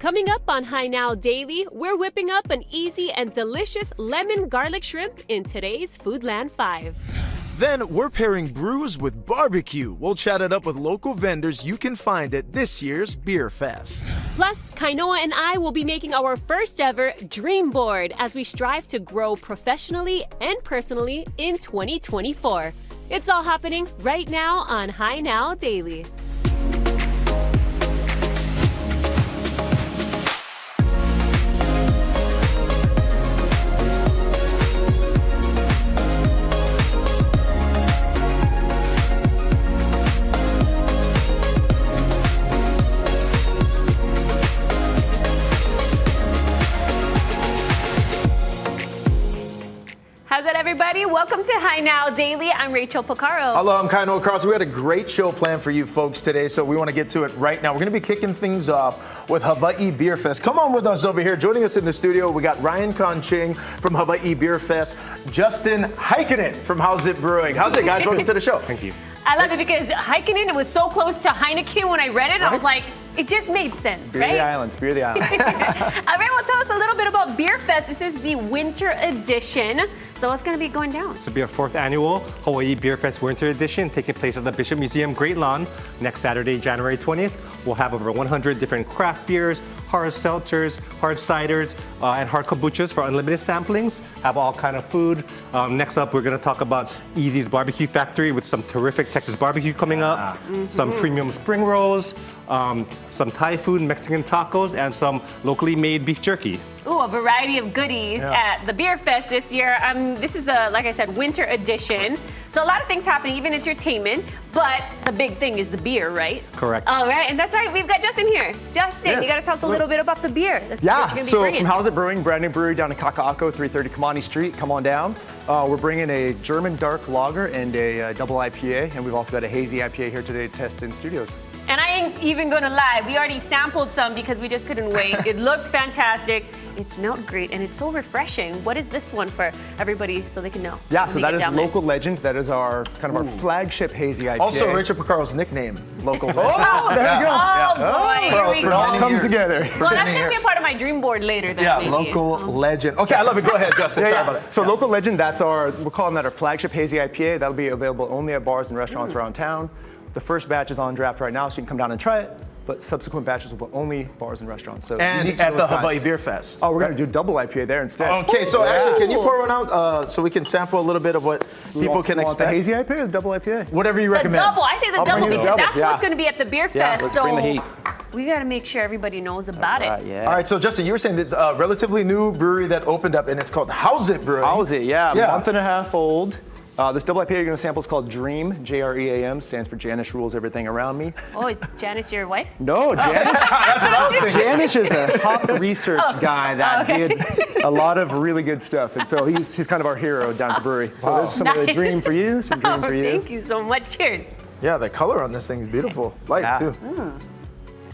Coming up on Hi Now Daily, we're whipping up an easy and delicious lemon garlic shrimp in today's Foodland 5. Then we're pairing brews with barbecue. We'll chat it up with local vendors you can find at this year's Beerfest. Plus, Kainoa and I will be making our first ever dream board as we strive to grow professionally and personally in 2024. It's all happening right now on Hi Now Daily. How's it, everybody? Welcome to Hi Now Daily. I'm Rachel Picaro. Hello, I'm Kainoa Carlos. We had a great show planned for you folks today, so we want to get to it right now. We're going to be kicking things off with Hawaii Beerfest. Come on with us over here. Joining us in the studio, we got Ryan Conching from Hawaii Beerfest, Justin Heikkinen from How's It Brewing. How's it, guys? Welcome to the show. Thank you. I love it because Heikkinen, it was so close to Heineken when I read it. Right? I was like, it just made sense, Beer right? the Islands, Beer the Islands. All right, well, tell us a little bit about Beerfest. This is the winter edition. So what's going to be going down? This will be our 4th annual Hawaii Beerfest Winter Edition taking place at the Bishop Museum Great Lawn next Saturday, January 20th. We'll have over 100 different craft beers, hard seltzers, hard ciders, and hard kombuchas for unlimited samplings. Have all kind of food. Next up, we're going to talk about Easy's Barbecue Factory with some terrific Texas barbecue coming up, some premium spring rolls, some Thai food, Mexican tacos, and some locally made beef jerky. Ooh, a variety of goodies at the Beerfest this year. This is the, like I said, winter edition. So a lot of things happening, even entertainment, but the big thing is the beer, right? Correct. All right, and that's right, we've got Justin here. Justin, you got to tell us a little bit about the beer. So from How's It Brewing, brand new brewery down in Kaka'ako, 330 Kamani Street. Come on down. We're bringing a German dark lager and a double IPA, and we've also got a hazy IPA here today to test in studios. And I ain't even gonna lie, we already sampled some because we just couldn't wait. It looked fantastic, it smelled great, and it's so refreshing. What is this one for everybody so they can know? Yeah, so that is Local Legend. That is our kind of our flagship hazy IPA. Also, Rachel Picaro's nickname, Local Legend. Oh, there you go. Oh boy, here we It go. all comes together. Well, that's gonna be a part of my dream board later then, Yeah, maybe. Local Legend. Okay, I love it. Go ahead, Justin. Sorry about that. So Local Legend, that's we're calling that our flagship hazy IPA. That'll be available only at bars and restaurants around town. The first batch is on draft right now, so you can come down and try it. But subsequent batches will be only bars and restaurants. So And at the Hawaii Beerfest. Oh, we're going to do double IPA there instead. Okay, so actually, can you pour one out so we can sample a little bit of what people can Want expect? the hazy IPA or the double IPA? Whatever you The recommend. double, I say the I'll double bring you the because double, that's what's gonna be at the Beerfest. let's bring the heat. We gotta make sure everybody knows about it. Yeah. All right, so Justin, you were saying this is a relatively new brewery that opened up, and it's called How's It Brewing. How's it? Yeah, Yeah. month and a half old. This double IPA you're going to sample is called Dream, J-R-E-A-M, stands for Janice Rules Everything Around Me. Oh, is Janice your wife? No, Janice. That's what I was thinking. Janice is a top research guy that did a lot of really good stuff, and so he's kind of our hero down at the brewery. So there's some of the Nice. Dream for you, some Dream for you. Thank you so much. Cheers. Yeah, the color on this thing is beautiful. Light, Yeah. too.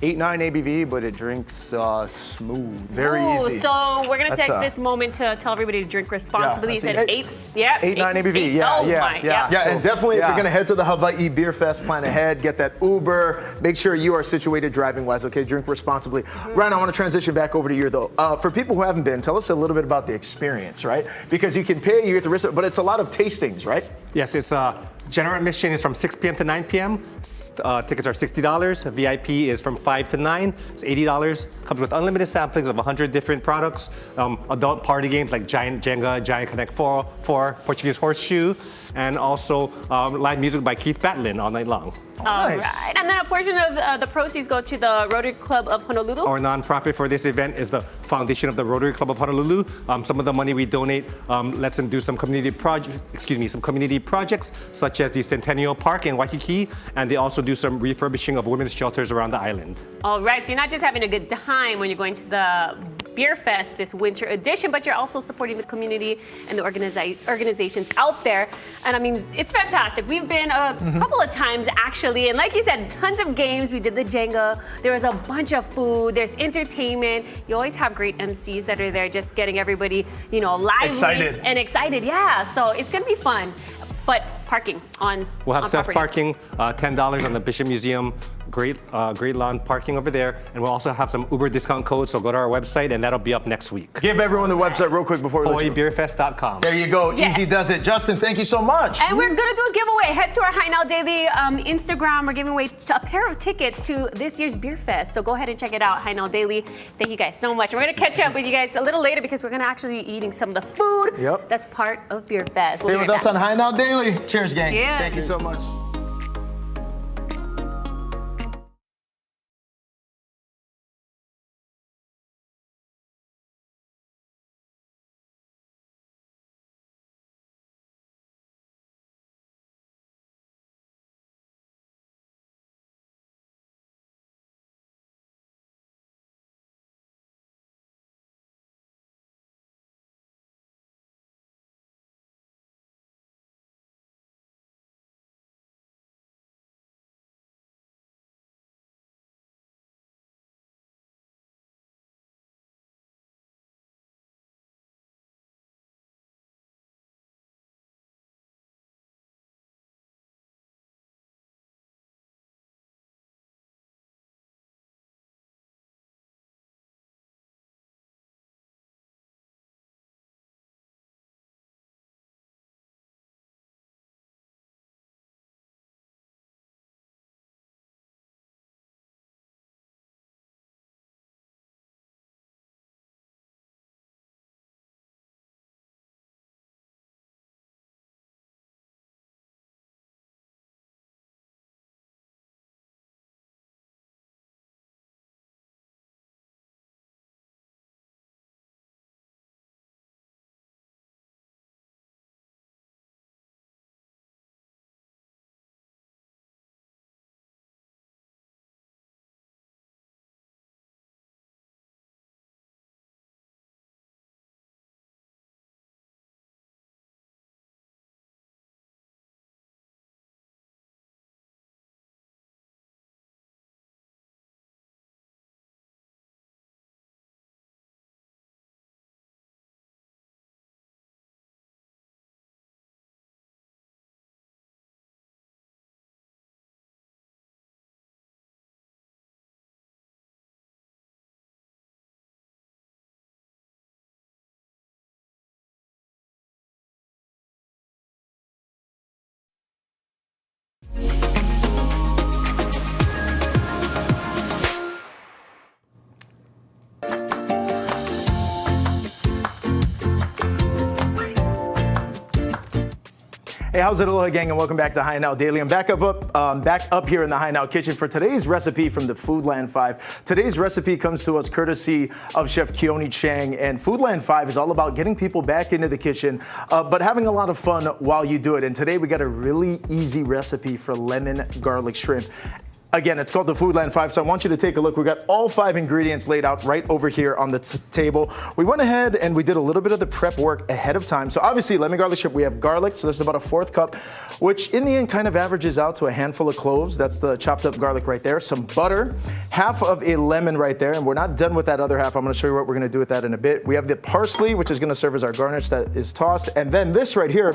8.9 ABV, but it drinks smooth. Very Ooh, easy. So we're gonna That's take this moment to tell everybody to drink responsibly. You that's said easy. 8.9 ABV, yeah, Oh yeah, my, yeah. Yeah, So, and definitely if yeah. you're going to head to the Hawaii Beer Fest, plan ahead, get that Uber, make sure you are situated driving wise, okay? Drink responsibly. Ryan, I want to transition back over to you though. For people who haven't been, tell us a little bit about the experience, right? Because you can pay, you get the risk, but it's a lot of tastings, right? Yes, it's general admission is from 6 p.m. to 9 p.m. Tickets are $60. VIP is from 5 to 9. It's $80. Comes with unlimited samplings of 100 different products. Adult party games like Giant Jenga, Giant Connect 4, Portuguese Horseshoe, and also live music by Keith Batlin all night long. All Nice. right. And then a portion of the proceeds go to the Rotary Club of Honolulu. Our nonprofit for this event is the foundation of the Rotary Club of Honolulu. Some of the money we donate lets them do some community projects, such as the Centennial Park in Waikiki, and they also do some refurbishing of women's shelters around the island. All right, so you're not just having a good time when you're going to the Beerfest, this winter edition, but you're also supporting the community and the organizations out there. And I mean, it's fantastic. We've been a couple of times actually, and like you said, tons of games. We did the Jenga. There was a bunch of food. There's entertainment. You always have great MCs that are there just getting everybody, you know, lively Excited. and excited. Yeah, so it's gonna be fun. But parking on We'll have property. self-parking, $10 on the Bishop Museum great lawn parking over there. And we'll also have some Uber discount codes, so go to our website and that'll be up next week. Give everyone the website real quick before we let you go. HawaiiBeerfest.com. There you go. Yes. Easy does it. Justin, thank you so much. And we're gonna do a giveaway. Head to our High Now Daily Instagram. We're giving away a pair of tickets to this year's Beerfest. So go ahead and check it out, High Now Daily. Thank you guys so much. We're gonna catch up with you guys a little later because we're gonna actually be eating some of the food that's part of Beerfest. Stay with us on High Now Daily. Cheers, gang. Cheers. Thank you so much. Hey, how's it, Aloha gang, and welcome back to High Now Daily. I'm back up here in the High Now kitchen for today's recipe from the Foodland 5. Today's recipe comes to us courtesy of Chef Keone Chang, and Foodland 5 is all about getting people back into the kitchen, but having a lot of fun while you do it. And today we got a really easy recipe for lemon garlic shrimp. Again, it's called the Foodland 5, so I want you to take a look. We got all 5 ingredients laid out right over here on the table. We went ahead and we did a little bit of the prep work ahead of time. So obviously, lemon garlic shrimp, we have garlic, so this is about a 1/4 cup, which in the end kind of averages out to a handful of cloves. That's the chopped up garlic right there. Some butter, half of a lemon right there, and we're not done with that other half. I'm gonna show you what we're gonna do with that in a bit. We have the parsley, which is gonna serve as our garnish that is tossed, and then this right here,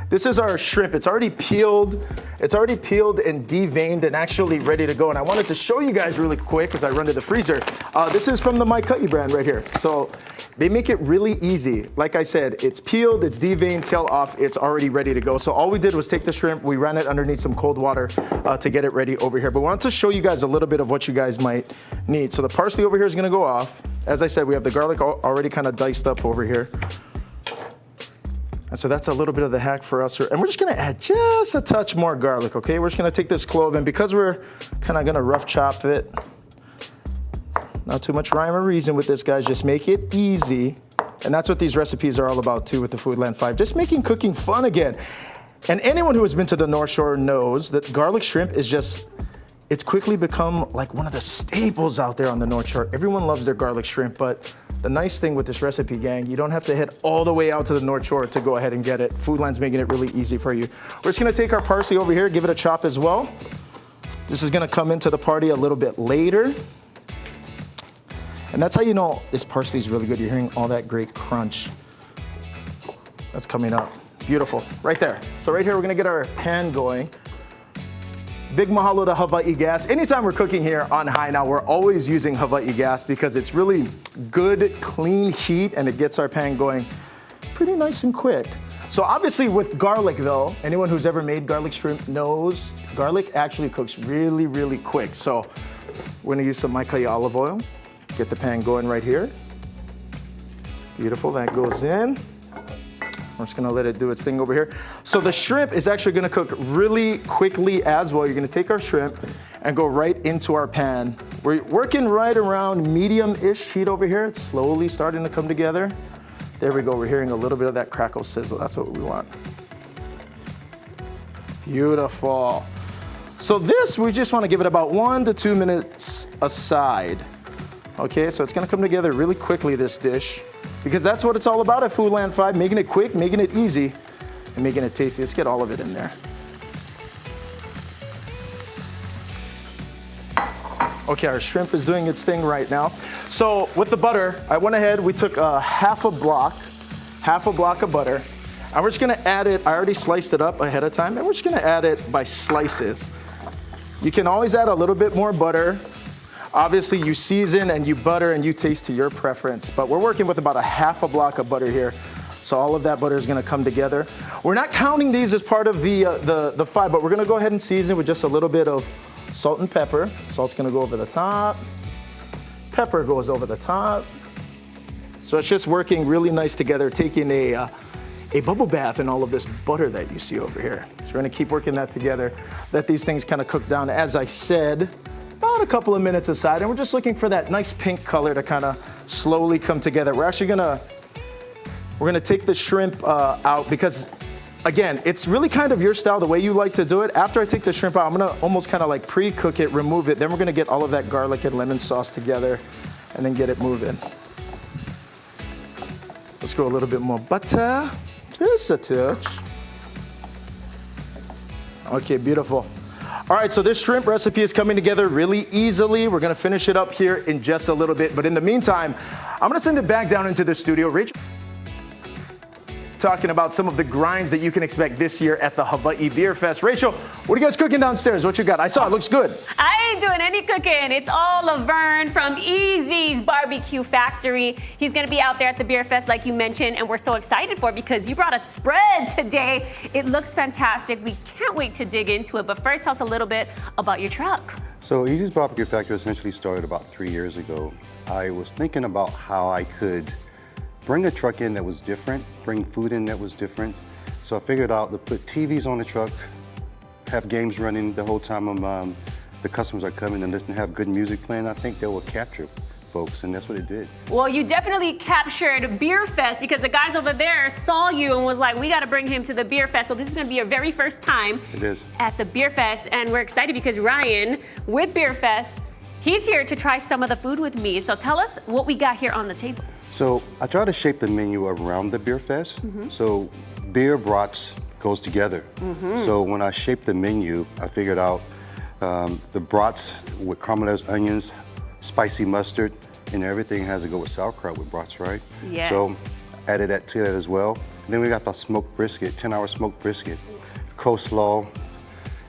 this is our shrimp. It's already peeled and deveined and actually ready to go. And I wanted to show you guys really quick as I run to the freezer. This is from the My Cutty brand right here. So they make it really easy. Like I said, it's peeled, it's deveined, tail off, it's already ready to go. So all we did was take the shrimp, we ran it underneath some cold water to get it ready over here. But I wanted to show you guys a little bit of what you guys might need. So the parsley over here is gonna go off. As I said, we have the garlic already kind of diced up over here. And so that's a little bit of the hack for us. And we're just gonna add just a touch more garlic, okay? We're just gonna take this clove, and because we're kind of gonna rough chop it, not too much rhyme or reason with this, guys, just make it easy. And that's what these recipes are all about too with the Foodland 5, just making cooking fun again. And anyone who has been to the North Shore knows that garlic shrimp is just, it's quickly become like one of the staples out there on the North Shore. Everyone loves their garlic shrimp, but the nice thing with this recipe, gang, you don't have to head all the way out to the North Shore to go ahead and get it. Foodland's making it really easy for you. We're just gonna take our parsley over here, give it a chop as well. This is gonna come into the party a little bit later. And that's how you know this parsley is really good. You're hearing all that great crunch that's coming up. Beautiful, right there. So right here, we're gonna get our pan going. Big mahalo to Hawaii Gas. Anytime we're cooking here on High Now, we're always using Hawaii Gas because it's really good, clean heat, and it gets our pan going pretty nice and quick. So obviously with garlic though, anyone who's ever made garlic shrimp knows garlic actually cooks really, really quick. So we're gonna use some Maikai olive oil. Get the pan going right here. Beautiful, that goes in. We're just gonna let it do its thing over here. So the shrimp is actually gonna cook really quickly as well. You're gonna take our shrimp and go right into our pan. We're working right around medium-ish heat over here. It's slowly starting to come together. There we go, we're hearing a little bit of that crackle sizzle. That's what we want. Beautiful. So this, we just wanna give it about 1 to 2 minutes aside. Okay, so it's gonna come together really quickly, this dish, because that's what it's all about at Foodland 5, making it quick, making it easy, and making it tasty. Let's get all of it in there. Okay, our shrimp is doing its thing right now. So with the butter, I went ahead, we took half a block of butter, and we're just gonna add it. I already sliced it up ahead of time, and we're just gonna add it by slices. You can always add a little bit more butter. Obviously, you season and you butter and you taste to your preference, but we're working with about a half a block of butter here. So all of that butter is gonna come together. We're not counting these as part of the 5, but we're gonna go ahead and season with just a little bit of salt and pepper. Salt's gonna go over the top. Pepper goes over the top. So it's just working really nice together, taking a bubble bath in all of this butter that you see over here. So we're gonna keep working that together. Let these things kind of cook down, as I said, about a couple of minutes aside, and we're just looking for that nice pink color to kind of slowly come together. We're actually gonna take the shrimp out because, again, it's really kind of your style, the way you like to do it. After I take the shrimp out, I'm gonna almost kind of like pre-cook it, remove it, then we're gonna get all of that garlic and lemon sauce together and then get it moving. Let's go a little bit more butter, just a touch. Okay, beautiful. All right, so this shrimp recipe is coming together really easily. We're gonna finish it up here in just a little bit, but in the meantime, I'm gonna send it back down into the studio. Rachel, talking about some of the grinds that you can expect this year at the Hawaii Beerfest. Rachel, what are you guys cooking downstairs? What you got? I saw it looks good. I ain't doing any cooking. It's all Laverne from Easy's Barbecue Factory. He's gonna be out there at the Beerfest like you mentioned, and we're so excited for it because you brought a spread today. It looks fantastic. We can't wait to dig into it, but first tell us a little bit about your truck. So Easy's Barbecue Factory essentially started about 3 years ago. I was thinking about how I could bring a truck in that was different, bring food in that was different. So I figured out to put TVs on the truck, have games running the whole time the customers are coming and listen, have good music playing. I think that will capture folks, and that's what it did. Well, you definitely captured Beerfest because the guys over there saw you and was like, we gotta bring him to the Beerfest. So this is gonna be your very first time It is. at the Beerfest, and we're excited because Ryan, with Beerfest, he's here to try some of the food with me. So tell us what we got here on the table. So I try to shape the menu around the Beer Fest. So beer, brats goes together. So when I shaped the menu, I figured out the brats with caramelized onions, spicy mustard, and everything has to go with sauerkraut with brats, right? Yes. So added that to that as well. And then we got the smoked brisket, 10-hour smoked brisket, coleslaw,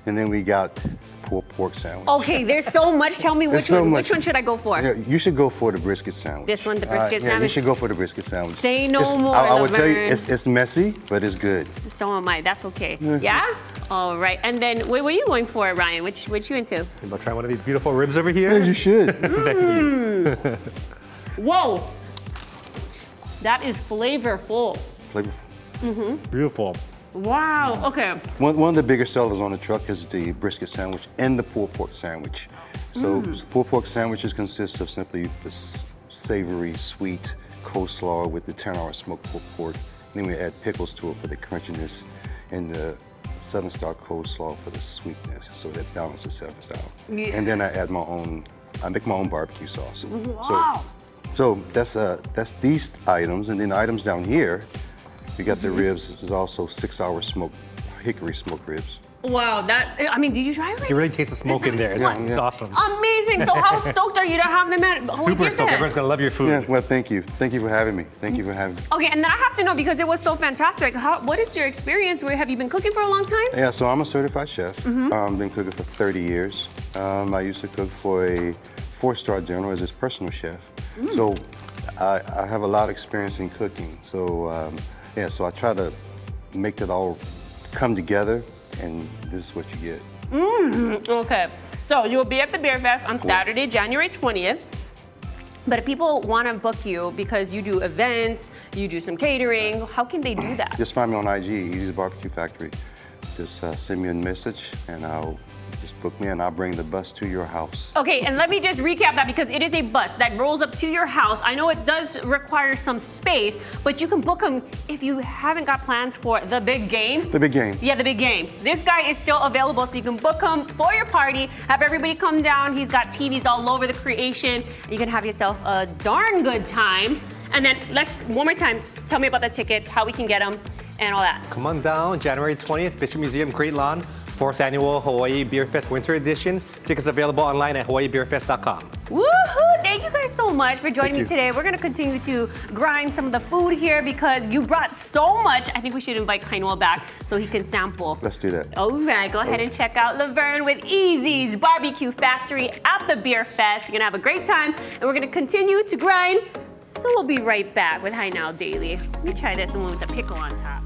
and then we got pulled pork sandwich. Okay, there's so much. Tell me which so one. much. Which one should I go for? Yeah, you should go for the brisket sandwich. This one, the brisket Yeah, you sandwich? should go for the brisket sandwich. Say no It's- more, I would tell you, Laverne. it's messy, but it's good. So am I. That's okay. Yeah. All right. And then what are you going for, Ryan? Which you into? You want to try one of these beautiful ribs over here? You should. Whoa. That is flavorful. Beautiful. Wow. Okay. One of the bigger sellers on the truck is the brisket sandwich and the pulled pork sandwich. So pulled pork sandwiches consist of simply the savory, sweet coleslaw with the 10-hour smoked pulled pork. Then we add pickles to it for the crunchiness and the Southern Star coleslaw for the sweetness, so that balances itself out. Yeah. And then I add I make my own barbecue sauce. Wow. So that's these items, and then the items down here, we got the ribs. There's also 6-hour smoked hickory smoked ribs. Wow, I mean, did you try it? You really taste the smoke in there. It's awesome. Amazing. So how stoked are you to have them at Hawaii Super Beerfest? stoked. Everyone's gonna love your food. Yeah, well, thank you. Thank you for having me. Thank you for having me. Okay, and then I have to know, because it was so fantastic, what is your experience? Have you been cooking for a long time? Yeah, so I'm a certified chef. Been cooking for 30 years. I used to cook for a 4-star general as his personal chef. So I have a lot of experience in cooking. So yeah, so I try to make it all come together, and this is what you get. Okay, so you will be at the Beerfest on Saturday, January 20th. But if people want to book you because you do events, you do some catering, how can they do that? Just find me on IG, Easy's Barbecue Factory. Just send me a message, and I'll just book me, and I'll bring the bus to your house. Okay, and let me just recap that, because it is a bus that rolls up to your house. I know it does require some space, but you can book them if you haven't got plans for the big game. The big game. Yeah, the big game. This guy is still available, so you can book him for your party, have everybody come down. He's got TVs all over the creation. You can have yourself a darn good time. And then one more time, tell me about the tickets, how we can get them, and all that. Come on down, January 20th, Bishop Museum, Great Lawn, 4th Annual Hawaii Beerfest Winter Edition. Tickets available online at hawaiibeerfest.com. Woohoo! Thank you guys so much for joining me you. today. We're gonna continue to grind some of the food here because you brought so much. I think we should invite Kainoa back so he can sample. Let's do that. All right, go ahead and check out Laverne with Easy's Barbecue Factory at the Beerfest. You're gonna have a great time, and we're gonna continue to grind. So we'll be right back with Hi Now Daily. Let me try this one with the pickle on top.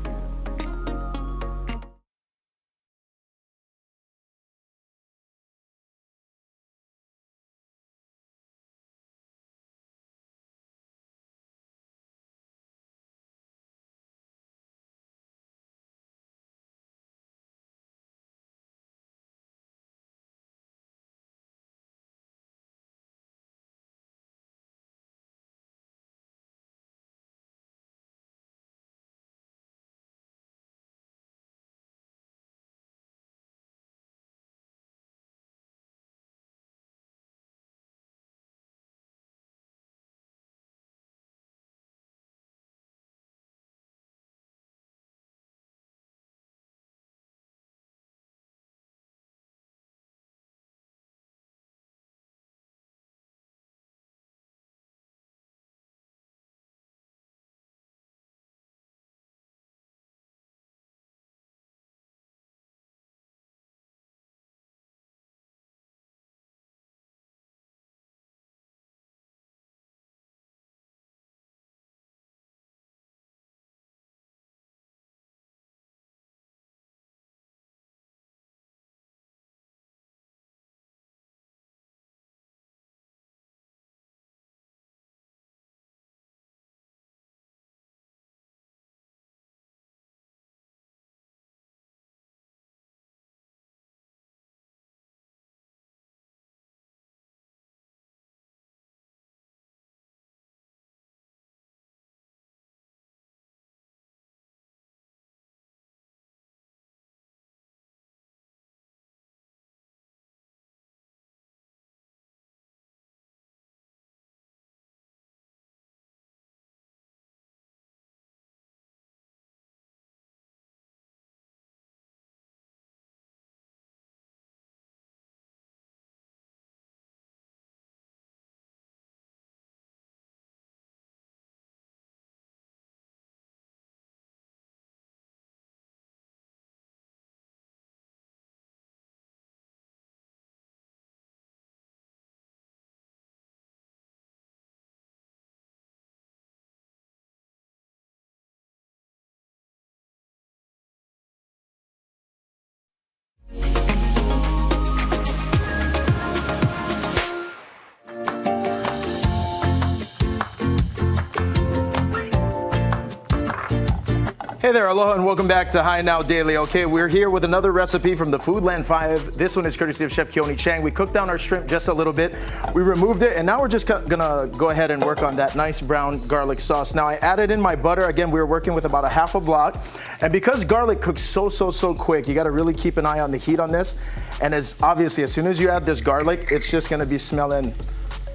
Hey there, aloha, and welcome back to Hi Now Daily. Okay, we're here with another recipe from the Foodland 5. This one is courtesy of Chef Keone Chang. We cooked down our shrimp just a little bit. We removed it, and now we're just gonna go ahead and work on that nice brown garlic sauce. Now I added in my butter. Again, we were working with about a half a block. And because garlic cooks so quick, you gotta really keep an eye on the heat on this. And as soon as you add this garlic, it's just gonna be smelling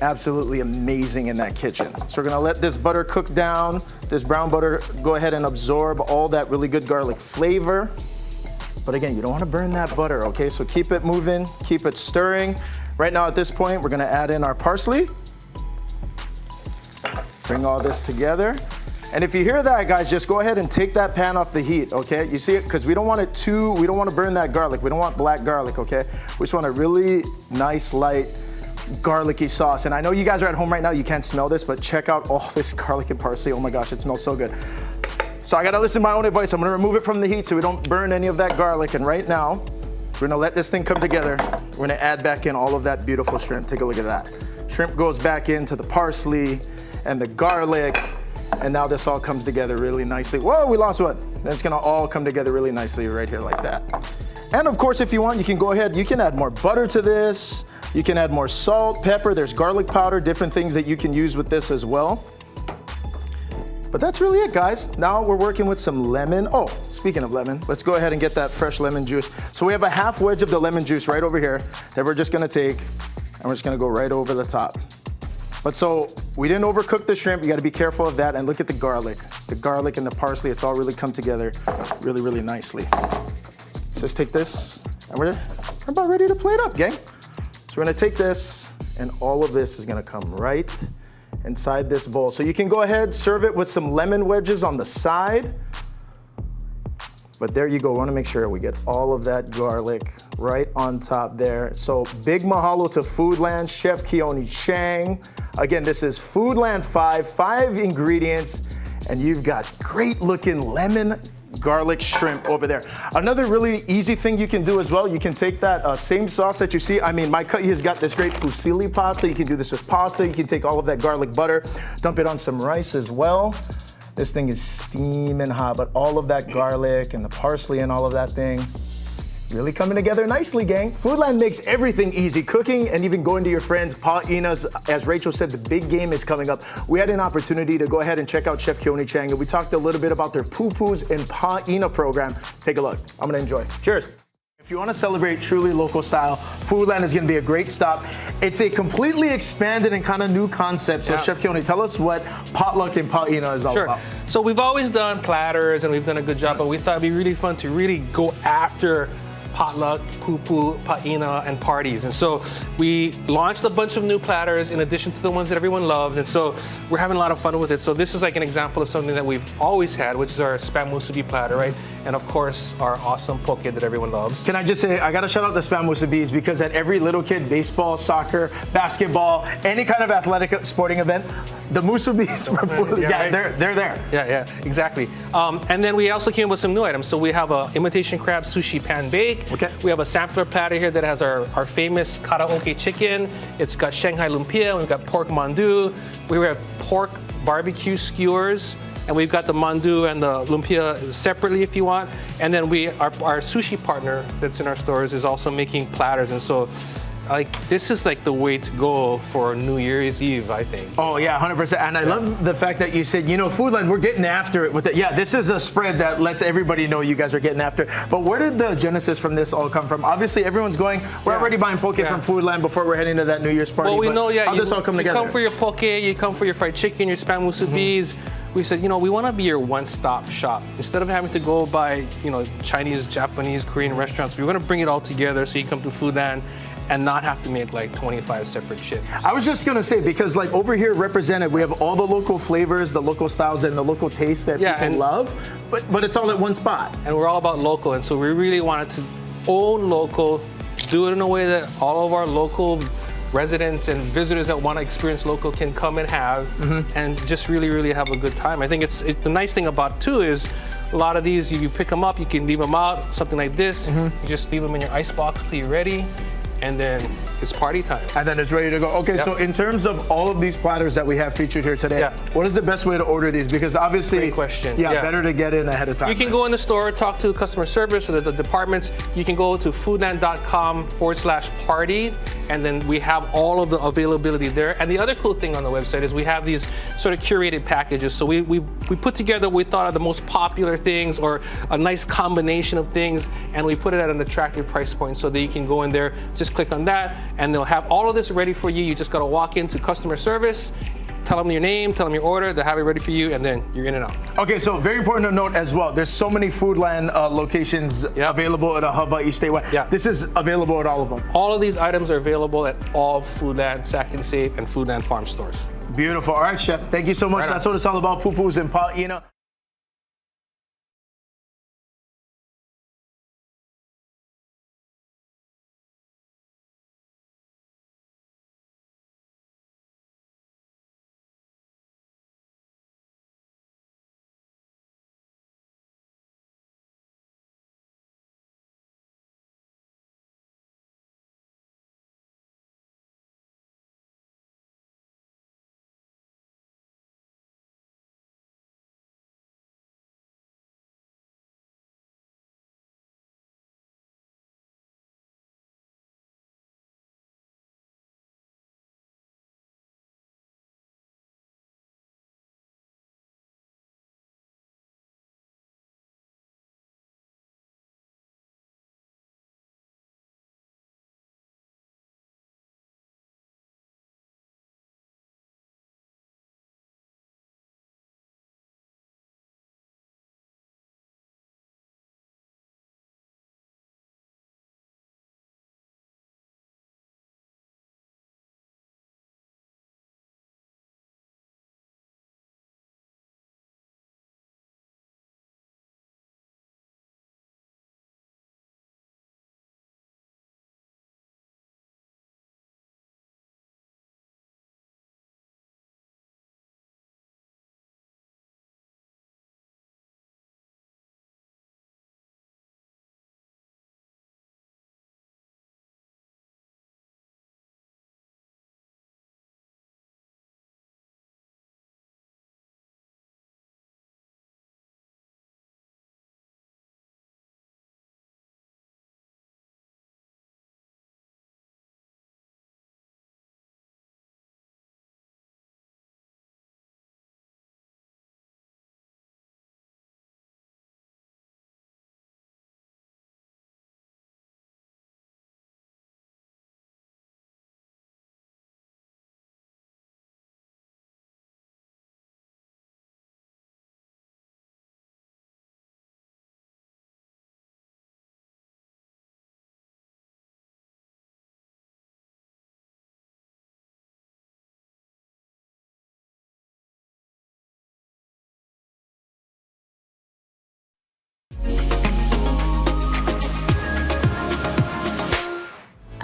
absolutely amazing in that kitchen. So we're gonna let this butter cook down, this brown butter go ahead and absorb all that really good garlic flavor. But again, you don't want to burn that butter, okay? So keep it moving, keep it stirring. Right now at this point, we're gonna add in our parsley. Bring all this together. And if you hear that, guys, just go ahead and take that pan off the heat, okay? You see it? Because we don't want to burn that garlic. We don't want black garlic, okay? We just want a really nice, light, garlicky sauce. And I know you guys are at home right now, you can't smell this, but check out all this garlic and parsley. Oh my gosh, it smells so good. So I gotta listen to my own advice. I'm gonna remove it from the heat so we don't burn any of that garlic. And right now, we're gonna let this thing come together. We're gonna add back in all of that beautiful shrimp. Take a look at that. Shrimp goes back into the parsley and the garlic. And now this all comes together really nicely. Whoa, we lost one. It's gonna all come together really nicely right here like that. And of course, if you want, you can go ahead, you can add more butter to this. You can add more salt, pepper, there's garlic powder, different things that you can use with this as well. But that's really it, guys. Now we're working with some lemon. Oh, speaking of lemon, let's go ahead and get that fresh lemon juice. So we have a half wedge of the lemon juice right over here that we're just gonna take and we're just gonna go right over the top. But so we didn't overcook the shrimp. You got to be careful of that. And look at the garlic and the parsley. It's all really come together really, really nicely. Just take this and we're about ready to plate up, gang. So we're gonna take this and all of this is gonna come right inside this bowl. So you can go ahead, serve it with some lemon wedges on the side. But there you go, we wanna make sure we get all of that garlic right on top there. So big mahalo to Foodland, Chef Keone Chang. Again, this is Foodland 5 ingredients, and you've got great looking lemon garlic shrimp over there. Another really easy thing you can do as well, you can take that same sauce that you see. I mean, my cut has got this great fusilli pasta. You can do this with pasta. You can take all of that garlic butter, dump it on some rice as well. This thing is steaming hot, but all of that garlic and the parsley and all of that thing really coming together nicely, gang. Foodland makes everything easy. Cooking and even going to your friends' pa'inas. As Rachel said, the big game is coming up. We had an opportunity to go ahead and check out Chef Keone Chang, and we talked a little bit about their pupus and pa'ina program. Take a look. I'm gonna enjoy. Cheers. If you want to celebrate truly local style, Foodland is going to be a great stop. It's a completely expanded and kind of new concept. So Chef Keone, tell us what potluck and pa'ina is all about. So we've always done platters and we've done a good job, but we thought it'd be really fun to really go after potluck, pupu, pa'ina, and parties. And so we launched a bunch of new platters in addition to the ones that everyone loves. And so we're having a lot of fun with it. So this is like an example of something that we've always had, which is our spam musubi platter, right? And of course, our awesome poke that everyone loves. Can I just say, I gotta shout out the spam musubis because at every little kid, baseball, soccer, basketball, any kind of athletic sporting event, the musubis from Foodland, they're there. Yeah, exactly. And then we also came up with some new items. So we have a imitation crab sushi pan bake. Okay. We have a sampler platter here that has our famous karaoke chicken. It's got Shanghai lumpia. We've got pork mandu. We have pork barbecue skewers. And we've got the mandu and the lumpia separately if you want. And then our sushi partner that's in our stores is also making platters. And so this is like the way to go for New Year's Eve, I think. Oh yeah, 100%. And I love the fact that you said, Foodland, we're getting after it with it. Yeah, this is a spread that lets everybody know you guys are getting after it. But where did the genesis from this all come from? Obviously, everyone's going, we're already buying poke from Foodland before we're heading to that New Year's party. Well, we know, how'd this all come together? You come for your poke, you come for your fried chicken, your spam musubis. We said, we want to be your one-stop shop. Instead of having to go by, Chinese, Japanese, Korean restaurants, we want to bring it all together so you come to Foodland and not have to make like 25 separate shifts. I was just gonna say, because like over here represented, we have all the local flavors, the local styles, and the local tastes that people love, but it's all at one spot. And we're all about local, and so we really wanted to own local, do it in a way that all of our local residents and visitors that want to experience local can come and have, and just really, really have a good time. I think the nice thing about too is a lot of these, you pick them up, you can leave them out, something like this, you just leave them in your ice box till you're ready. And then it's party time. And then it's ready to go. Okay, so in terms of all of these platters that we have featured here today, what is the best way to order these? Because obviously, great question. Better to get in ahead of time. You can go in the store, talk to the customer service or the departments. You can go to foodland.com/party, and then we have all of the availability there. And the other cool thing on the website is we have these sort of curated packages. So we put together what we thought are the most popular things or a nice combination of things, and we put it at an attractive price point so that you can go in there, just click on that, and they'll have all of this ready for you. You just gotta walk into customer service, tell them your name, tell them your order, they'll have it ready for you, and then you're in and out. Okay, so very important to note as well, there's so many Foodland locations available at Hawaii statewide. Yeah. This is available at all of them. All of these items are available at all Foodland, Sack and Save, and Foodland Farm stores. Beautiful. All right, Chef. Thank you so much. Right on. That's what it's all about, pupus and pa'ina.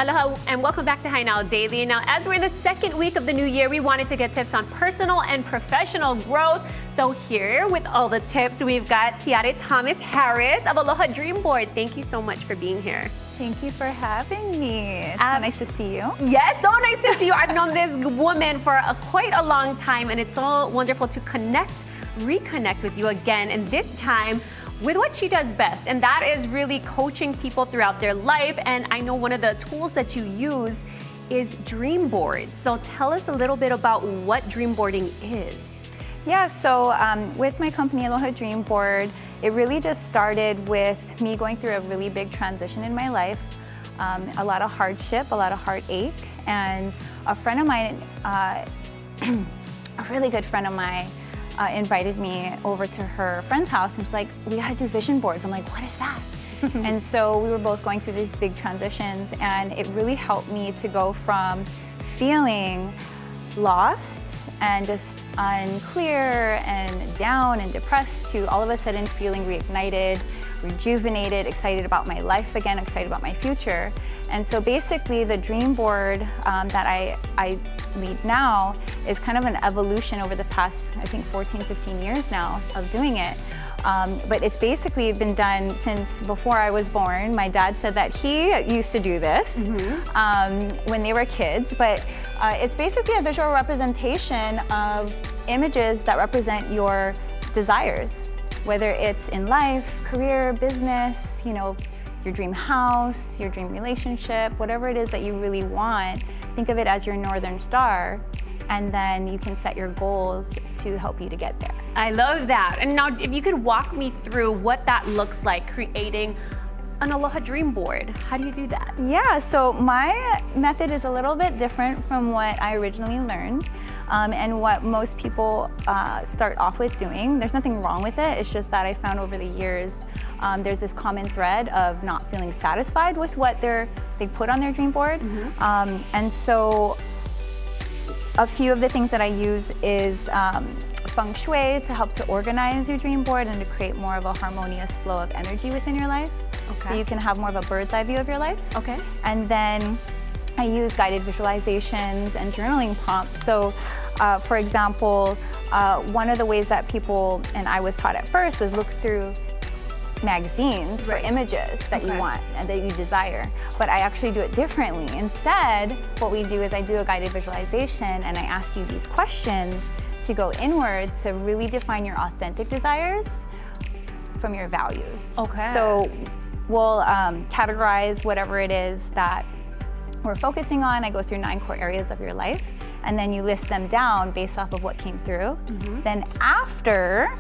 Aloha and welcome back to Hainao Daily. Now, as we're in the second week of the new year, we wanted to get tips on personal and professional growth. So here with all the tips, we've got Tiare Thomas Harris of Aloha Dream Board. Thank you so much for being here. Thank you for having me. It's so nice to see you. Yes, so nice to see you. I've known this woman for quite a long time, and it's so wonderful to reconnect with you again, and this time with what she does best, and that is really coaching people throughout their life. And I know one of the tools that you use is dream boards. So tell us a little bit about what dream boarding is. Yeah, so with my company Aloha Dream Board, it really just started with me going through a really big transition in my life, a lot of hardship, a lot of heartache, and a friend of mine, a really good friend of mine, invited me over to her friend's house and was like, we gotta do vision boards. I'm like, what is that? And so we were both going through these big transitions, and it really helped me to go from feeling lost and just unclear and down and depressed to all of a sudden feeling reignited, rejuvenated, excited about my life again, excited about my future. And so basically the dream board that I lead now is kind of an evolution over the past, I think 14, 15 years now of doing it. But it's basically been done since before I was born. My dad said that he used to do this when they were kids, but it's basically a visual representation of images that represent your desires, whether it's in life, career, business, you know, your dream house, your dream relationship, whatever it is that you really want. Think of it as your northern star, and then you can set your goals to help you to get there. I love that. And now if you could walk me through what that looks like, creating an Aloha Dream Board? How do you do that? Yeah, so my method is a little bit different from what I originally learned and what most people start off with doing. There's nothing wrong with it. It's just that I found over the years there's this common thread of not feeling satisfied with what they put on their dream board. And so a few of the things that I use is feng shui to help to organize your dream board and to create more of a harmonious flow of energy within your life. Okay. So you can have more of a bird's eye view of your life. Okay. And then I use guided visualizations and journaling prompts. So for example, one of the ways that people, and I was taught at first, was look through magazines for images that you want and that you desire. But I actually do it differently. Instead, what we do is I do a guided visualization and I ask you these questions to go inward to really define your authentic desires from your values. Okay. So we'll categorize whatever it is that we're focusing on. I go through 9 core areas of your life, and then you list them down based off of what came through. Then after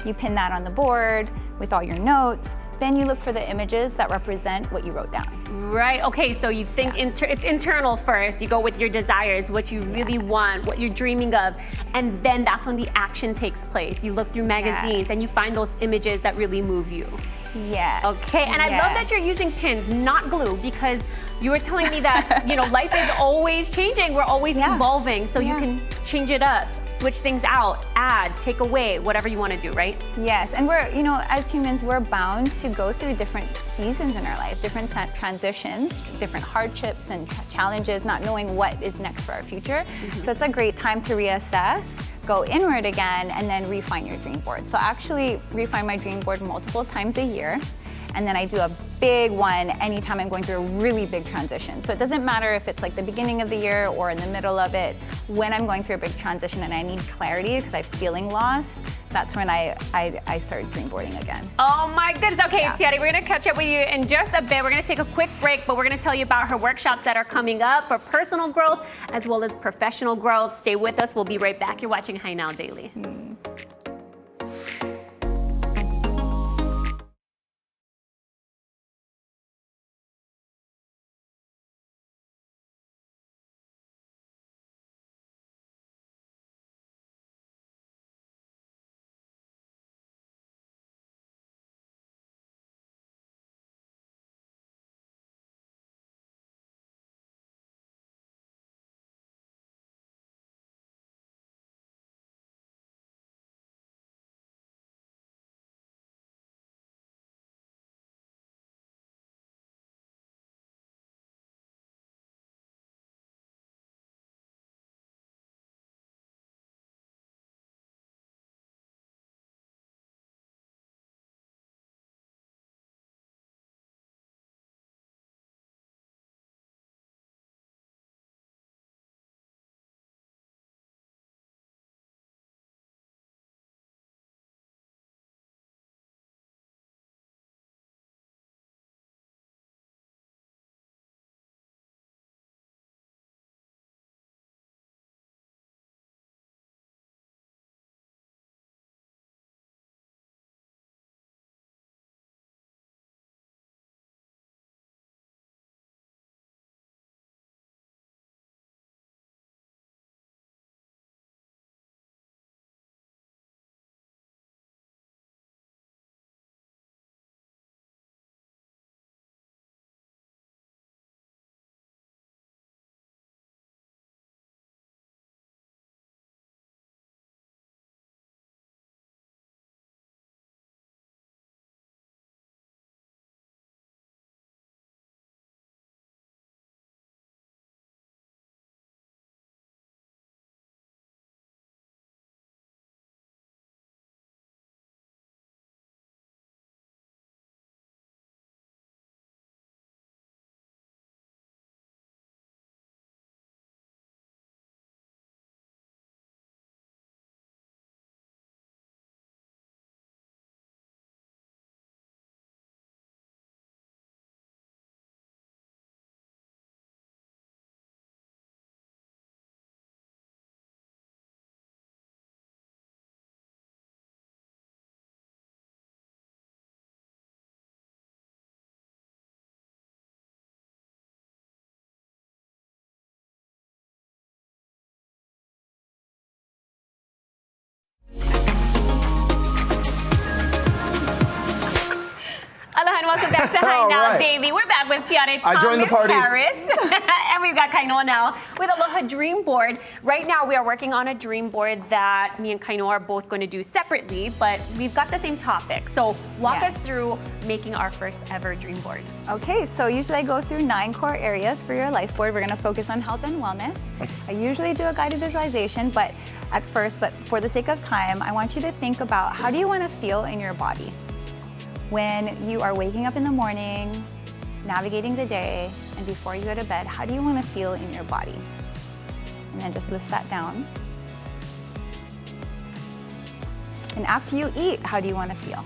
you pin that on the board with all your notes, then you look for the images that represent what you wrote down. Right. Okay. So you think it's internal first. You go with your desires, what you really want, what you're dreaming of, and then that's when the action takes place. You look through magazines and you find those images that really move you. Yes. Okay. And I love that you're using pins, not glue, because you were telling me that life is always changing. We're always evolving. So you can change it up, switch things out, add, take away, whatever you want to do, right? Yes, and we're, as humans, we're bound to go through different seasons in our life, different transitions, different hardships and challenges, not knowing what is next for our future. So it's a great time to reassess, go inward again, and then refine your dream board. So I actually refine my dream board multiple times a year. And then I do a big one anytime I'm going through a really big transition. So it doesn't matter if it's like the beginning of the year or in the middle of it. When I'm going through a big transition and I need clarity because I'm feeling lost, that's when I start dream boarding again. Oh my goodness. Okay, Tiari, we're gonna catch up with you in just a bit. We're gonna take a quick break, but we're gonna tell you about her workshops that are coming up for personal growth as well as professional growth. Stay with us. We'll be right back. You're watching Hi Now Daily. Hi All Now right. Daily. We're back with Tiare I joined the party. Harris. And we've got Kainoa now with Aloha Dream Board. Right now we are working on a dream board that me and Kainoa are both going to do separately, but we've got the same topic. So walk Yes. us through making our first ever dream board. Okay, so usually I go through 9 core areas for your life board. We're gonna focus on health and wellness. I usually do a guided visualization, but for the sake of time, I want you to think about how do you wanna feel in your body? When you are waking up in the morning, navigating the day, and before you go to bed, how do you wanna feel in your body? And then just list that down. And after you eat, how do you wanna feel?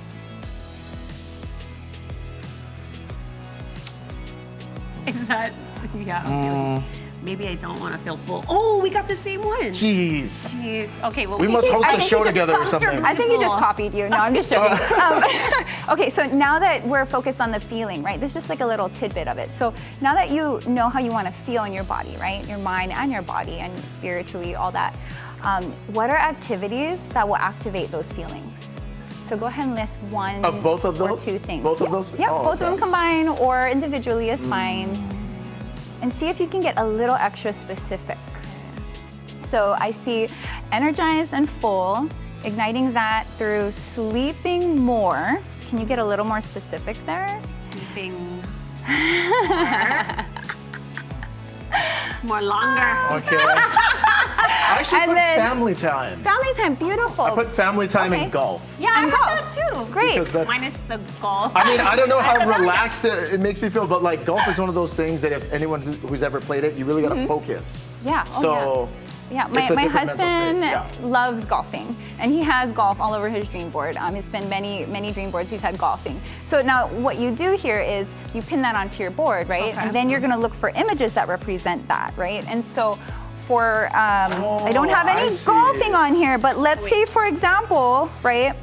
Is that, yeah, maybe I don't want to feel full. Oh, we got the same one. Jeez. Jeez. Okay, well, We must host I a think show you just together or something. I think he just copied you. No, I'm just joking. Okay, so now that we're focused on the feeling, right? This is just like a little tidbit of it. So now that you know how you want to feel in your body, right? Your mind and your body and spiritually, all that. What are activities that will activate those feelings? So go ahead and list one Of both of or those? 2 things. Both of Yep. those? Yep, Oh, both of them okay. combined or individually is fine. And see if you can get a little extra specific. So I see energized and full, igniting that through sleeping more. Can you get a little more specific there? Sleeping more. It's more longer. Okay. I actually And put then- family time. Family time, beautiful. I put family time Okay. and golf. Yeah, I And got golf. that too. Great. Because that's, Minus the golf. I mean, I don't know how relaxed it makes me feel, but like golf is one of those things that if anyone who's ever played it, you really gotta focus. Yeah. Oh, So yeah, it's a my different mental husband state. Yeah. loves golfing, and he has golf all over his dream board. He's been many dream boards he's had golfing. So now what you do here is you pin that onto your board, right? Okay. And then you're gonna look for images that represent that, right? And so for, I don't have I any see. golfing on here, but let's say, for example, right,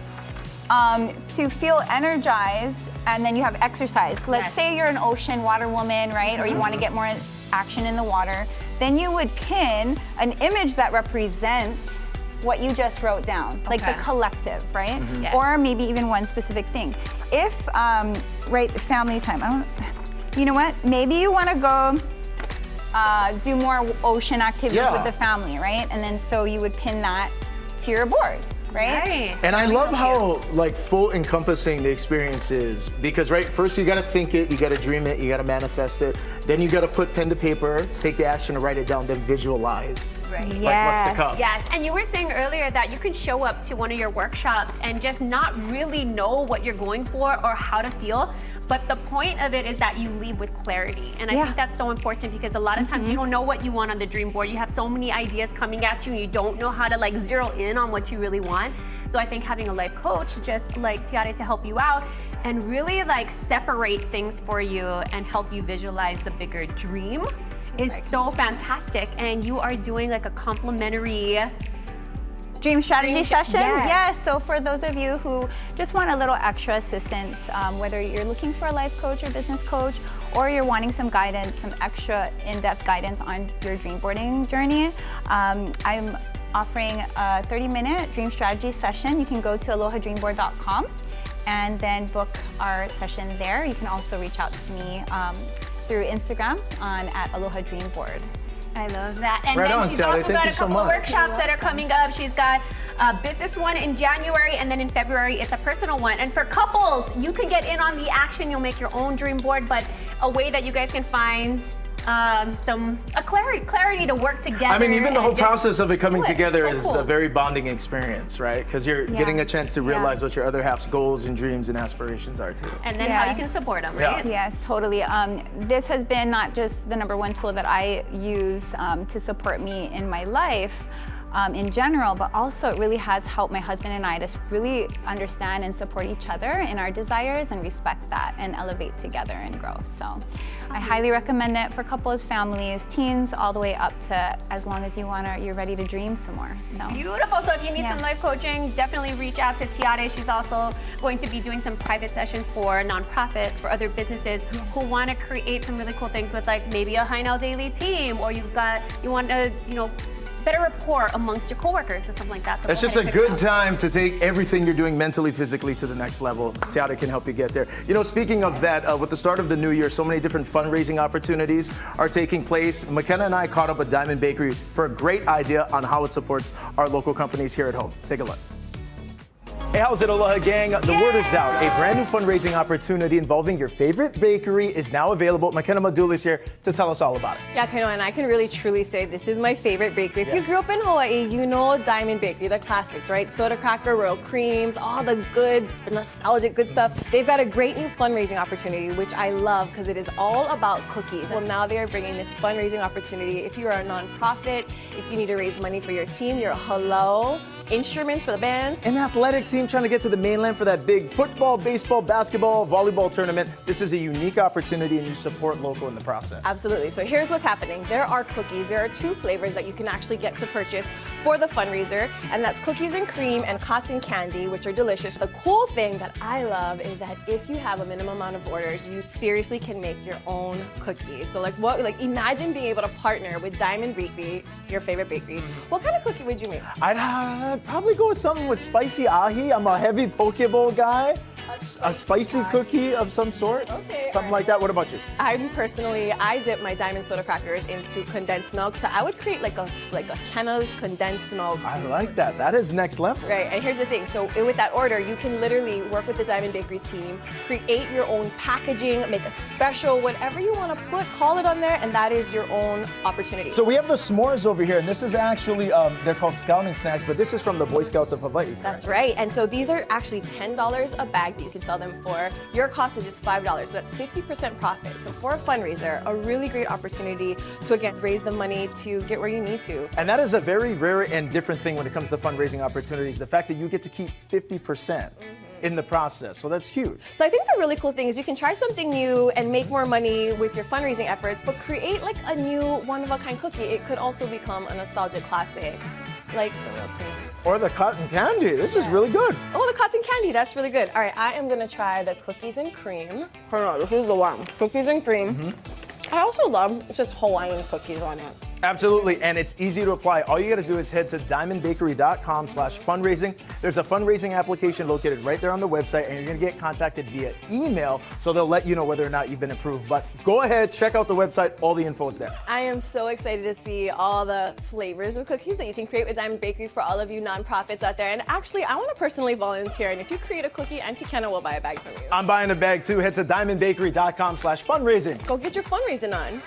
to feel energized, and then you have exercise. Let's Yes. say you're an ocean water woman, right? Or you want to get more action in the water. Then you would pin an image that represents what you just wrote down, like the Okay. collective, right? Yes. Or maybe even one specific thing. If, right, family time, you know what? Maybe you want to go do more ocean activities Yeah. with the family, right? And then so you would pin that to your board, right? Nice. And I Really love cute. how like full encompassing the experience is because right first you got to think it, you got to dream it, you got to manifest it, then you got to put pen to paper, take the action to write it down, then visualize. Right. Like what's Yes. to come. Yes, and you were saying earlier that you can show up to one of your workshops and just not really know what you're going for or how to feel. But the point of it is that you leave with clarity. And I Yeah. think that's so important because a lot of times you don't know what you want on the dream board. You have so many ideas coming at you and you don't know how to like zero in on what you really want. So I think having a life coach just like Tiare to help you out and really like separate things for you and help you visualize the bigger dream is so fantastic. And you are doing like a complimentary Dream strategy Dream session? yes. Yes. So for those of you who just want a little extra assistance, whether you're looking for a life coach or business coach, or you're wanting some guidance, some extra in-depth guidance on your dream boarding journey, I'm offering a 30-minute dream strategy session. You can go to alohadreamboard.com and then book our session there. You can also reach out to me through Instagram on @AlohaDreamBoard. I love that. And Right then on, she's Tiare. also Thank got you a so couple of much. workshops that are coming up. She's got a business one in January, and then in February, it's a personal one. And for couples, you can get in on the action. You'll make your own dream board, but a way that you guys can find clarity to work together. I mean, even the whole and just process of it coming do it. together So is cool. a very bonding experience, right? Because you're Yeah. getting a chance to Yeah. realize what your other half's goals and dreams and aspirations are too. And then how Yeah. you can support them, Yeah. right? Yes, totally. This has been not just the #1 tool that I use to support me in my life in general, but also it really has helped my husband and I to really understand and support each other in our desires and respect that and elevate together and grow. So I highly recommend it for couples, families, teens, all the way up to as long as you're ready to dream some more. So. Beautiful. So if you need Yeah. some life coaching, definitely reach out to Tiare. She's also going to be doing some private sessions for nonprofits, for other businesses who want to create some really cool things with like maybe a High Now Daily team, or you want to, better rapport amongst your coworkers or something like that. So It's go just ahead a and check it good out. time to take everything you're doing mentally, physically to the next level. Tiara can help you get there. You know, speaking of that, with the start of the new year, so many different fundraising opportunities are taking place. McKenna and I caught up with Diamond Bakery for a great idea on how it supports our local companies here at home. Take a look. Hey, how's it, Aloha gang? The word is out. A brand new fundraising opportunity involving your favorite bakery is now available. McKenna Maduli is here to tell us all about it. Yeah, Kano, and I can really truly say this is my favorite bakery. If you grew up in Hawaii, you know Diamond Bakery, the classics, right? Soda cracker, royal creams, all the good, the nostalgic good stuff. They've got a great new fundraising opportunity, which I love because it is all about cookies. Well, now they are bringing this fundraising opportunity. If you are a nonprofit, if you need to raise money for your team, your hello, instruments for the bands. An athletic team trying to get to the mainland for that big football, baseball, basketball, volleyball tournament. This is a unique opportunity and you support local in the process. Absolutely. So here's what's happening. There are cookies. There are 2 flavors that you can actually get to purchase for the fundraiser, and that's cookies and cream and cotton candy, which are delicious. The cool thing that I love is that if you have a minimum amount of orders, you seriously can make your own cookies. So like imagine being able to partner with Diamond Bakery, your favorite bakery. What kind of cookie would you make? I'd probably go with something with spicy ahi. I'm a heavy poke bowl guy. A spicy cookie of some sort. Okay, Something like that. What about you? I dip my Diamond soda crackers into condensed milk. So I would create like a Kenna's condensed milk. I like that. That is next level. Right, and here's the thing. So with that order, you can literally work with the Diamond Bakery team, create your own packaging, make a special, whatever you want to put, call it on there, and that is your own opportunity. So we have the s'mores over here, and this is actually, they're called scouting snacks, but this is from the Boy Scouts of Hawaii. Correct? That's right. And so these are actually $10 a bag that you can sell them for. Your cost is just $5, so that's 50% profit. So for a fundraiser, a really great opportunity to, again, raise the money to get where you need to. And that is a very rare and different thing when it comes to fundraising opportunities, the fact that you get to keep 50% in the process. So that's huge. So I think the really cool thing is you can try something new and make more money with your fundraising efforts, but create like a new one-of-a-kind cookie. It could also become a nostalgic classic, like the real creams. Or the cotton candy. This is really good. Oh, the cotton candy, that's really good. All right, I am gonna try the cookies and cream. Hold on, this is the one. Cookies and cream. I also love, it says Hawaiian cookies on it. Absolutely, and it's easy to apply. All you gotta do is head to diamondbakery.com/fundraising. There's a fundraising application located right there on the website, and you're gonna get contacted via email, so they'll let you know whether or not you've been approved. But go ahead, check out the website, all the info is there. I am so excited to see all the flavors of cookies that you can create with Diamond Bakery for all of you nonprofits out there. And actually, I wanna personally volunteer, and if you create a cookie, Auntie Kenna will buy a bag from you. I'm buying a bag too. Head to diamondbakery.com/fundraising. Go get your fundraising on.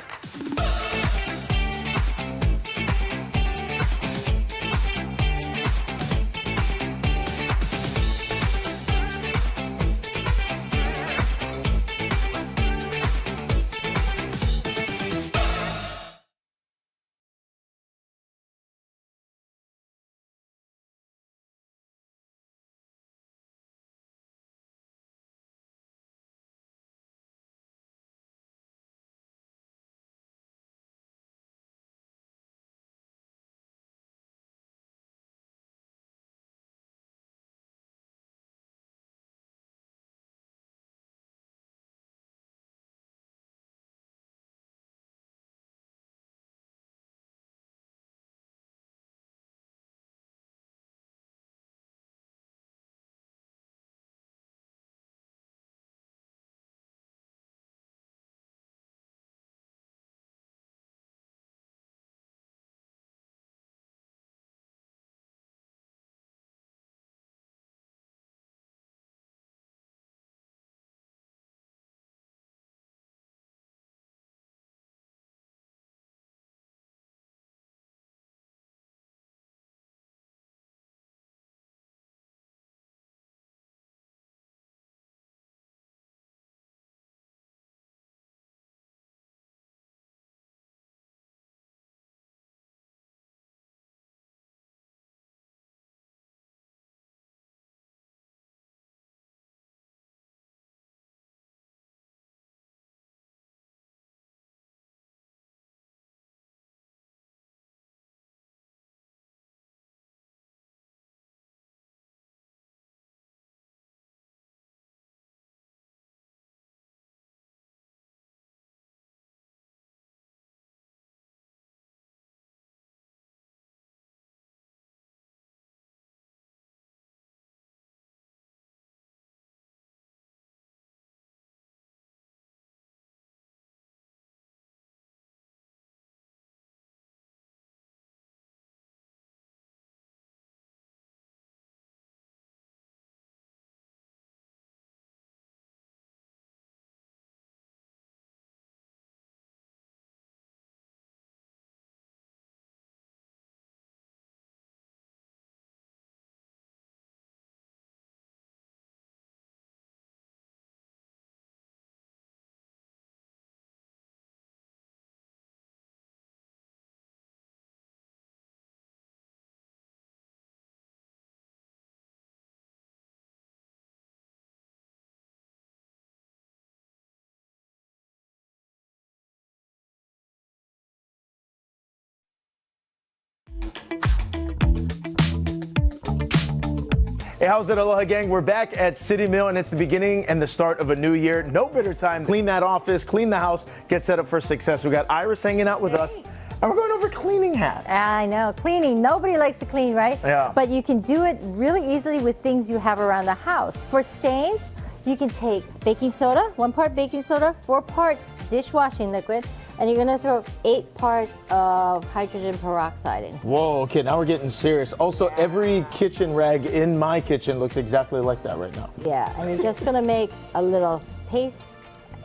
Hey, how's it, Aloha gang? We're back at City Mill, and it's the beginning and the start of a new year. No better time. Clean that office, clean the house, get set up for success. We got Iris hanging out with us, and we're going over cleaning hacks. I know, cleaning. Nobody likes to clean, right? Yeah. But you can do it really easily with things you have around the house. For stains, you can take baking soda, 1 part baking soda, 4 parts dishwashing liquid, and you're gonna throw 8 parts of hydrogen peroxide in. Whoa, okay, now we're getting serious. Also, every kitchen rag in my kitchen looks exactly like that right now. Yeah, and you're just gonna make a little paste.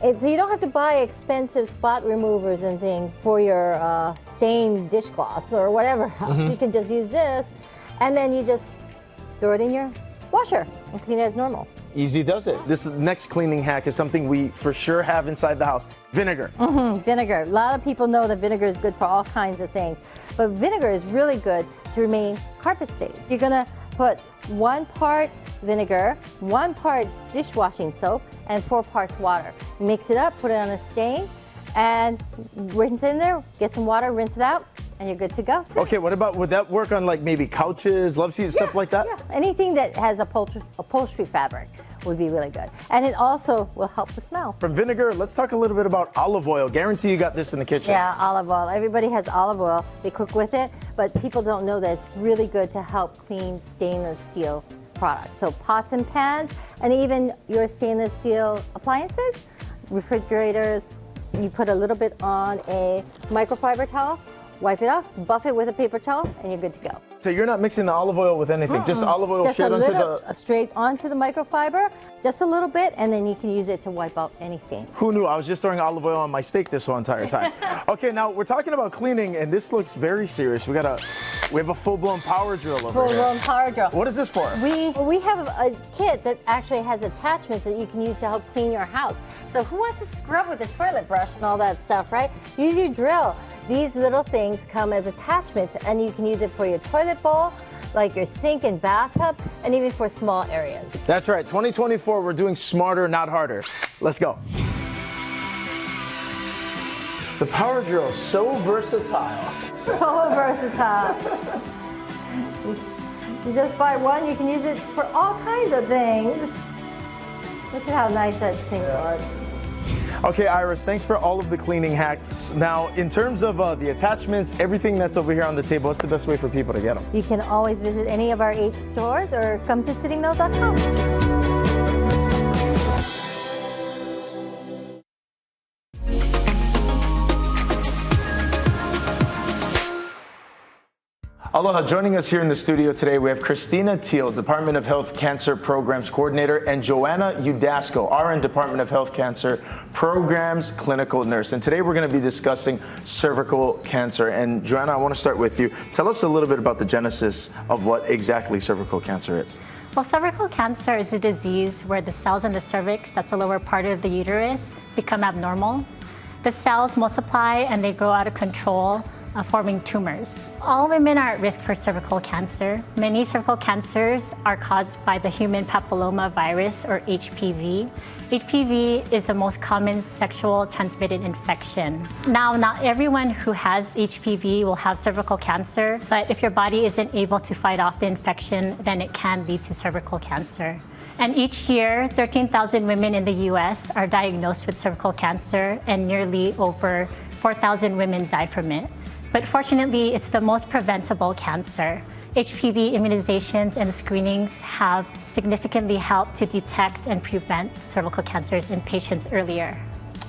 So you don't have to buy expensive spot removers and things for your stained dishcloths or whatever else. You can just use this, and then you just throw it in your washer and clean it as normal. Easy does it. This next cleaning hack is something we for sure have inside the house. Vinegar. Vinegar. A lot of people know that vinegar is good for all kinds of things, but vinegar is really good to remain carpet stains. You're gonna put 1 part vinegar, 1 part dishwashing soap, and 4 parts water. Mix it up, put it on a stain, and rinse it in there, get some water, rinse it out, and you're good to go. Okay, what about, would that work on like maybe couches, love seats, stuff like that? Yeah, anything that has upholstery fabric would be really good. And it also will help the smell. From vinegar, let's talk a little bit about olive oil. Guarantee you got this in the kitchen. Yeah, olive oil. Everybody has olive oil. They cook with it, but people don't know that it's really good to help clean stainless steel products. So pots and pans, and even your stainless steel appliances, refrigerators, you put a little bit on a microfiber towel, wipe it off, buff it with a paper towel, and you're good to go. So you're not mixing the olive oil with anything, just olive oil Just straight a onto little, the... straight onto the microfiber, just a little bit, and then you can use it to wipe out any stain. Who knew? I was just throwing olive oil on my steak this whole entire time. Okay, now we're talking about cleaning, and this looks very serious. We have a full-blown power drill over here. Full-blown power drill. What is this for? We have a kit that actually has attachments that you can use to help clean your house. So who wants to scrub with a toilet brush and all that stuff, right? Use your drill. These little things come as attachments, and you can use it for your toilet bowl, like your sink and bathtub, and even for small areas. That's right, 2024, we're doing smarter, not harder. Let's go. The power drill is so versatile. So versatile. You just buy one, you can use it for all kinds of things. Look at how nice that sink was. Okay, Iris, thanks for all of the cleaning hacks. Now, in terms of the attachments, everything that's over here on the table, what's the best way for people to get them? You can always visit any of our 8 stores or come to citymill.com. Aloha, joining us here in the studio today, we have Christina Teal, Department of Health Cancer Programs Coordinator, and Joanna Udasco, RN Department of Health Cancer Programs Clinical Nurse. And today we're going to be discussing cervical cancer. And Joanna, I want to start with you. Tell us a little bit about the genesis of what exactly cervical cancer is. Well, cervical cancer is a disease where the cells in the cervix, that's the lower part of the uterus, become abnormal. The cells multiply and they grow out of control, forming tumors. All women are at risk for cervical cancer. Many cervical cancers are caused by the human papilloma virus, or HPV. HPV is the most common sexual transmitted infection. Now, not everyone who has HPV will have cervical cancer, but if your body isn't able to fight off the infection, then it can lead to cervical cancer. And each year, 13,000 women in the US are diagnosed with cervical cancer, and nearly over 4,000 women die from it. But fortunately, it's the most preventable cancer. HPV immunizations and screenings have significantly helped to detect and prevent cervical cancers in patients earlier.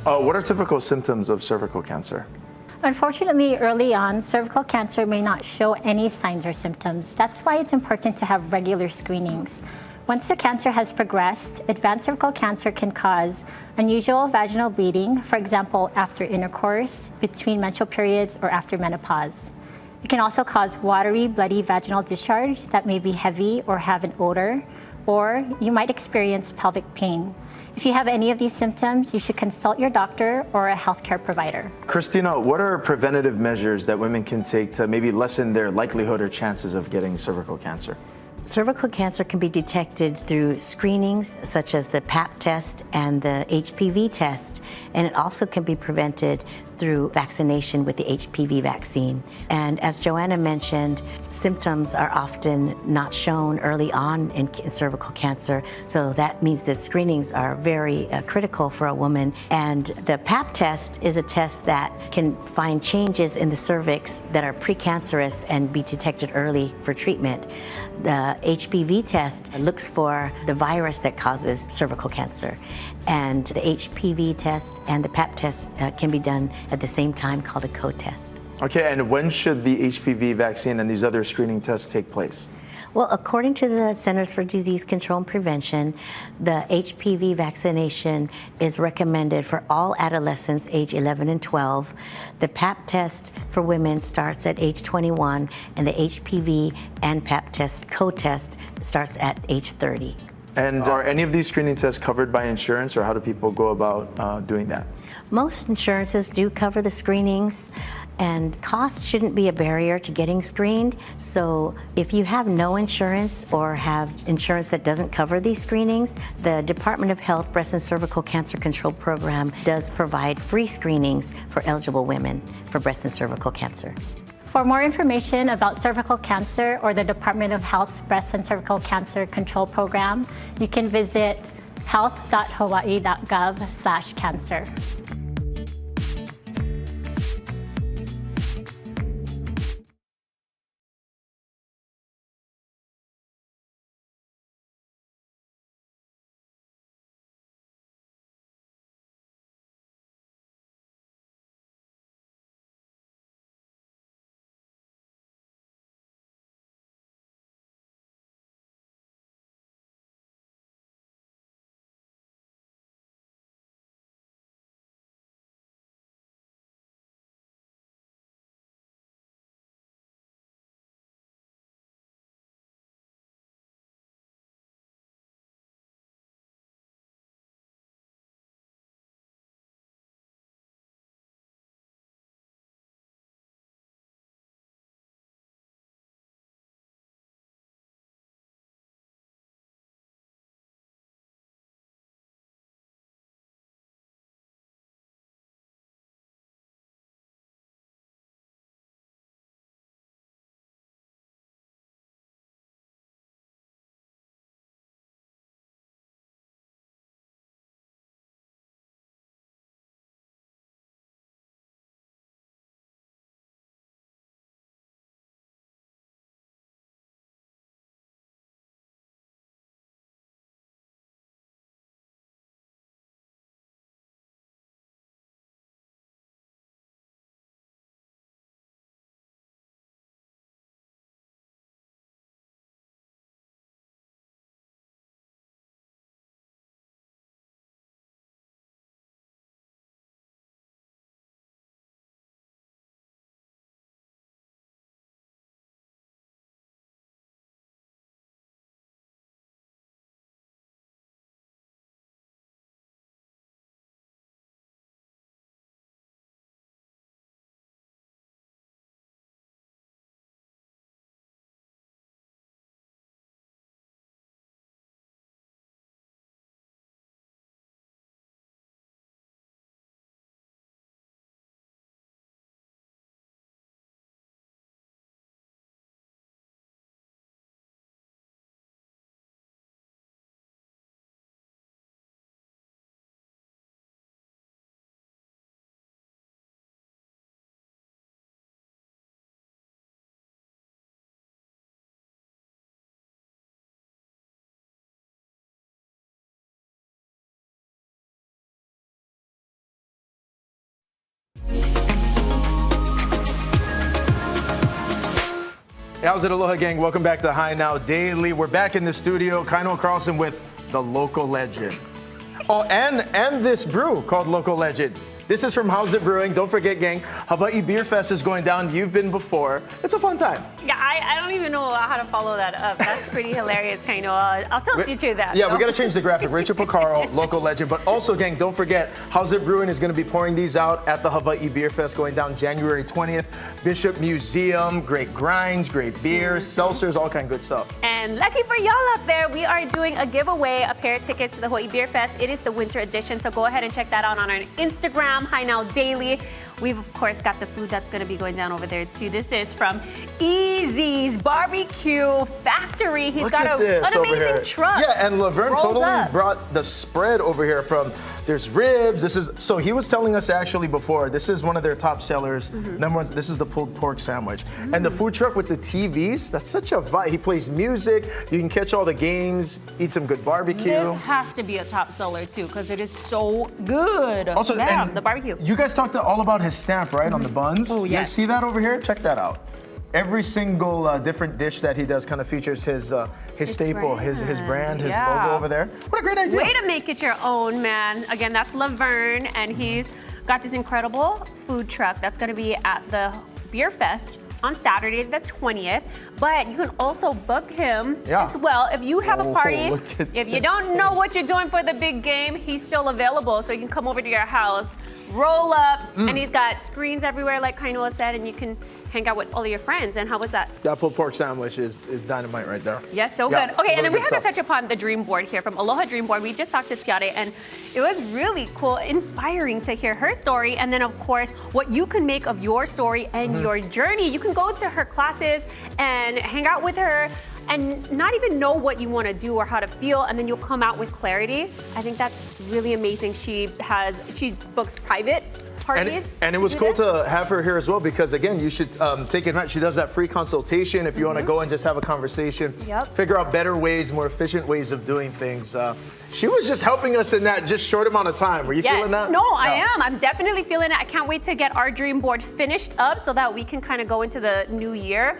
What are typical symptoms of cervical cancer? Unfortunately, early on, cervical cancer may not show any signs or symptoms. That's why it's important to have regular screenings. Once the cancer has progressed, advanced cervical cancer can cause unusual vaginal bleeding, for example, after intercourse, between menstrual periods, or after menopause. It can also cause watery, bloody vaginal discharge that may be heavy or have an odor, or you might experience pelvic pain. If you have any of these symptoms, you should consult your doctor or a healthcare provider. Christina, what are preventative measures that women can take to maybe lessen their likelihood or chances of getting cervical cancer? Cervical cancer can be detected through screenings such as the Pap test and the HPV test, and it also can be prevented through vaccination with the HPV vaccine. And as Joanna mentioned, symptoms are often not shown early on in cervical cancer, so that means the screenings are very critical for a woman. And the Pap test is a test that can find changes in the cervix that are precancerous and be detected early for treatment. The HPV test looks for the virus that causes cervical cancer. And the HPV test and the Pap test can be done at the same time, called a co-test. Okay, and when should the HPV vaccine and these other screening tests take place? Well, according to the Centers for Disease Control and Prevention, the HPV vaccination is recommended for all adolescents age 11 and 12. The Pap test for women starts at age 21, and the HPV and Pap test co-test starts at age 30. And are any of these screening tests covered by insurance, or how do people go about doing that? Most insurances do cover the screenings, and cost shouldn't be a barrier to getting screened. So if you have no insurance or have insurance that doesn't cover these screenings, the Department of Health Breast and Cervical Cancer Control Program does provide free screenings for eligible women for breast and cervical cancer. For more information about cervical cancer or the Department of Health's Breast and Cervical Cancer Control Program, you can visit health.hawaii.gov/cancer. How's it, Aloha gang? Welcome back to High Now Daily. We're back in the studio, Kaino Carlson with the local legend. Oh, and this brew called Local Legend. This is from How's It Brewing. Don't forget, gang, Hawaii Beerfest is going down. You've been before. It's a fun time. Yeah, I don't even know how to follow that up. That's pretty hilarious, kind of. I'll toast you to that. Yeah, we got to change the graphic. Rachel Picaro, Local Legend. But also, gang, don't forget, How's It Brewing is going to be pouring these out at the Hawaii Beerfest going down January 20th. Bishop Museum, great grinds, great beers, seltzers, all kind of good stuff. And lucky for y'all out there, we are doing a giveaway, a pair of tickets to the Hawaii Beerfest. It is the winter edition, so go ahead and check that out on our Instagram, High Now Daily. We've, of course, got the food that's going to be going down over there, too. This is from Easy's Barbecue Factory. He's got an amazing truck. Yeah, and Laverne Rolls totally up. brought the spread over here from, there's ribs, so he was telling us actually before, this is one of their top sellers. Number one, this is the pulled pork sandwich. And the food truck with the TVs, that's such a vibe. He plays music, you can catch all the games, eat some good barbecue. This has to be a top seller, too, because it is so good. Also, yeah, and the barbecue. You guys talked all about his stamp, right, on the buns? Oh, You guys yes. see that over here? Check that out. Every single different dish that he does kind of features his staple, his brand, his logo over there. What a great idea. Way to make it your own, man. Again, that's Laverne, and he's got this incredible food truck that's going to be at the Beerfest on Saturday the 20th. But you can also book him as well. If you have a party, if you don't know what you're doing for the big game, he's still available. So you can come over to your house, roll up, and he's got screens everywhere, like Kainoa said, and you can hang out with all of your friends. And how was that? That pulled pork sandwich is dynamite right there. Yes, so Yeah, good. Okay, and then we really have good to touch upon the dream board here from Aloha Dream Board. We just talked to Tiare, and it was really cool, inspiring to hear her story. And then, of course, what you can make of your story and your journey. You can go to her classes and hang out with her and not even know what you want to do or how to feel, and then you'll come out with clarity. I think that's really amazing. She books private parties. And it was cool to have her here as well because, again, you should take advantage. She does that free consultation if you want to go and just have a conversation, figure out better ways, more efficient ways of doing things. She was just helping us in that just short amount of time. Were you feeling that? No, I am. I'm definitely feeling it. I can't wait to get our dream board finished up so that we can kind of go into the new year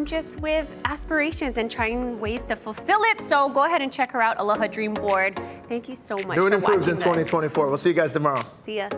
just with aspirations and trying ways to fulfill it. So go ahead and check her out, Aloha Dream Board. Thank you so much New and for improved watching in 2024. We'll see you guys tomorrow. See ya.